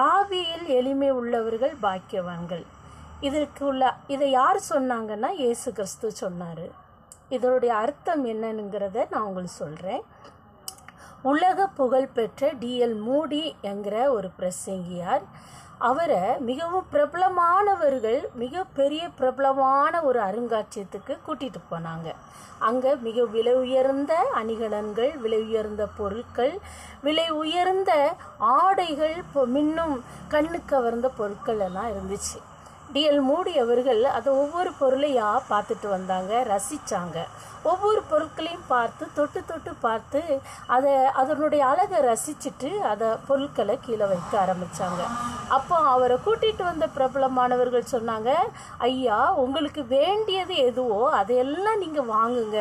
ஆவியில் எளிமை உள்ளவர்கள் பாக்கியவான்கள். இதை யார் சொன்னாங்கன்னா இயேசு கிறிஸ்து சொன்னார். இதனுடைய அர்த்தம் என்னங்கிறத நான் உங்களுக்கு சொல்கிறேன். உலக புகழ்பெற்ற டிஎல் மூடி என்கிற ஒரு பிரசங்கியார், அவரை மிகவும் பிரபலமானவர்கள் மிகப்பெரிய பிரபலமான ஒரு அருங்காட்சியகத்துக்கு கூட்டிகிட்டு போனாங்க. அங்கே மிக விலை உயர்ந்த அணிகலன்கள், விலை உயர்ந்த பொருட்கள், விலை உயர்ந்த ஆடைகள், மின்னும் கண்ணு கவர்ந்த பொருட்கள் எல்லாம் இருந்துச்சு. டிஎல் மூடி அவர்கள் அதை ஒவ்வொரு பொருளையாக பார்த்துட்டு வந்தாங்க, ரசித்தாங்க. ஒவ்வொரு பொருட்களையும் பார்த்து தொட்டு தொட்டு பார்த்து அதனுடைய அழகை ரசிச்சுட்டு அதை பொருட்களை கீழே வைக்க ஆரம்பித்தாங்க. அப்போ அவரை கூட்டிகிட்டு வந்த பிரபலமானவர்கள் சொன்னாங்க, ஐயா, உங்களுக்கு வேண்டியது எதுவோ அதையெல்லாம் நீங்கள் வாங்குங்க,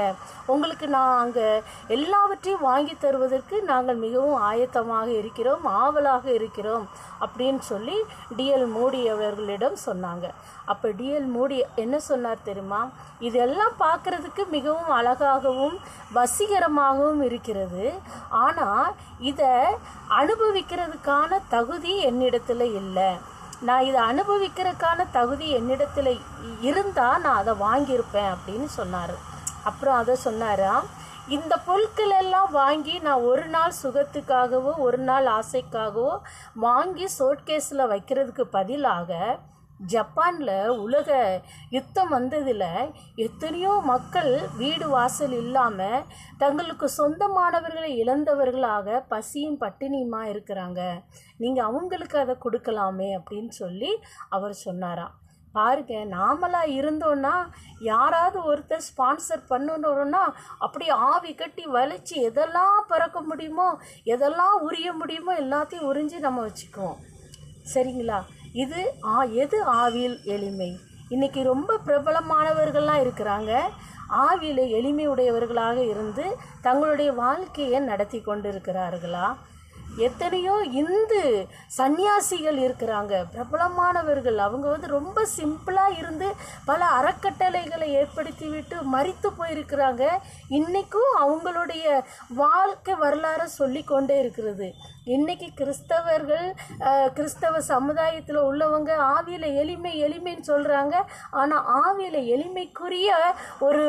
உங்களுக்கு நாங்கள் எல்லாவற்றையும் வாங்கி தருவதற்கு நாங்கள் மிகவும் ஆயத்தமாக இருக்கிறோம், ஆவலாக இருக்கிறோம் அப்படின்னு சொல்லி டிஎல் மூடி அவர்களிடம் சொன்னாங்க. அப்போ டிஎல் மூடி என்ன சொன்னார் தெரியுமா? இதெல்லாம் பார்க்குறதுக்கு மிகவும் அழகாகவும் வசீகரமாகவும் இருக்கிறது, ஆனால் இதை அனுபவிக்கிறதுக்கான தகுதி என்னிடத்தில் இல்லை. நான் இதை அனுபவிக்கிறதுக்கான தகுதி என்னிடத்தில் இருந்தால் நான் அதை வாங்கியிருப்பேன் அப்படின்னு சொன்னார். அப்புறம் அதை சொன்னாராம், இந்த பொருட்கள் எல்லாம் வாங்கி நான் ஒரு நாள் சுகத்துக்காகவோ ஒரு நாள் ஆசைக்காகவோ வாங்கி சோட்கேஸில் வைக்கிறதுக்கு பதிலாக ஜப்பானில் உலக யுத்தம் வந்ததில் எத்தனையோ மக்கள் வீடு வாசல் இல்லாமல் தங்களுக்கு சொந்தமானவர்களை இழந்தவர்களாக பசியும் பட்டினியுமா இருக்கிறாங்க, நீங்கள் அவங்களுக்கு அதை கொடுக்கலாமே அப்படின்னு சொல்லி அவர் சொன்னாராம். பாருங்க, நாமளாக இருந்தோன்னா யாராவது ஒருத்தர் ஸ்பான்சர் பண்ணணுன்னா அப்படியே ஆவி கட்டி வலிச்சு எதெல்லாம் பறக்க முடியுமோ எதெல்லாம் உரிய முடியுமோ எல்லாத்தையும் உறிஞ்சி நம்ம வச்சுக்குவோம். சரிங்களா? எது ஆவியில் எளிமை? இன்றைக்கி ரொம்ப பிரபலமானவர்கள்லாம் இருக்கிறாங்க, ஆவியில் எளிமை உடையவர்களாக இருந்து தங்களுடைய வாழ்க்கையை நடத்தி கொண்டு இருக்கிறார்களா? எத்தனையோ இந்து சன்னியாசிகள் இருக்கிறாங்க, பிரபலமானவர்கள். அவங்க ரொம்ப சிம்பிளாக இருந்து பல அறக்கட்டளைகளை ஏற்படுத்தி விட்டு மரித்து போயிருக்கிறாங்க. இன்றைக்கும் அவங்களுடைய வாழ்க்கை வரலாறு சொல்லி கொண்டே இருக்கிறது. இன்றைக்கி கிறிஸ்தவ சமுதாயத்தில் உள்ளவங்க ஆவியில் எளிமைன்னு சொல்கிறாங்க, ஆனால் ஆவியில் எளிமைக்குரிய ஒரு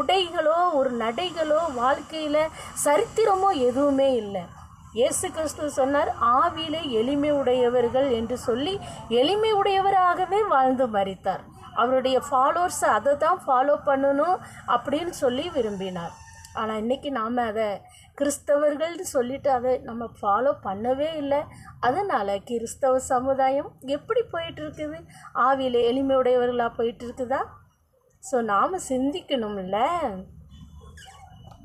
உடைகளோ ஒரு நடைகளோ வாழ்க்கையில் சரித்திரமோ எதுவுமே இல்லை. இயேசு கிறிஸ்து சொன்னார், ஆவியிலே எளிமை உடையவர்கள் என்று சொல்லி எளிமை உடையவராகவே வாழ்ந்து மரித்தார். அவருடைய ஃபாலோவர்ஸ் அதை தான் ஃபாலோ பண்ணணும் அப்படின்னு சொல்லி விரும்பினார். ஆனால் இன்றைக்கி நாம் அதை கிறிஸ்தவர்கள்னு சொல்லிட்டு அதை நம்ம ஃபாலோ பண்ணவே இல்லை. அதனால் கிறிஸ்தவ சமுதாயம் எப்படி போயிட்டுருக்குது? ஆவியில் எளிமை உடையவர்களாக போயிட்டுருக்குதா? ஸோ நாம் சிந்திக்கணும்ல.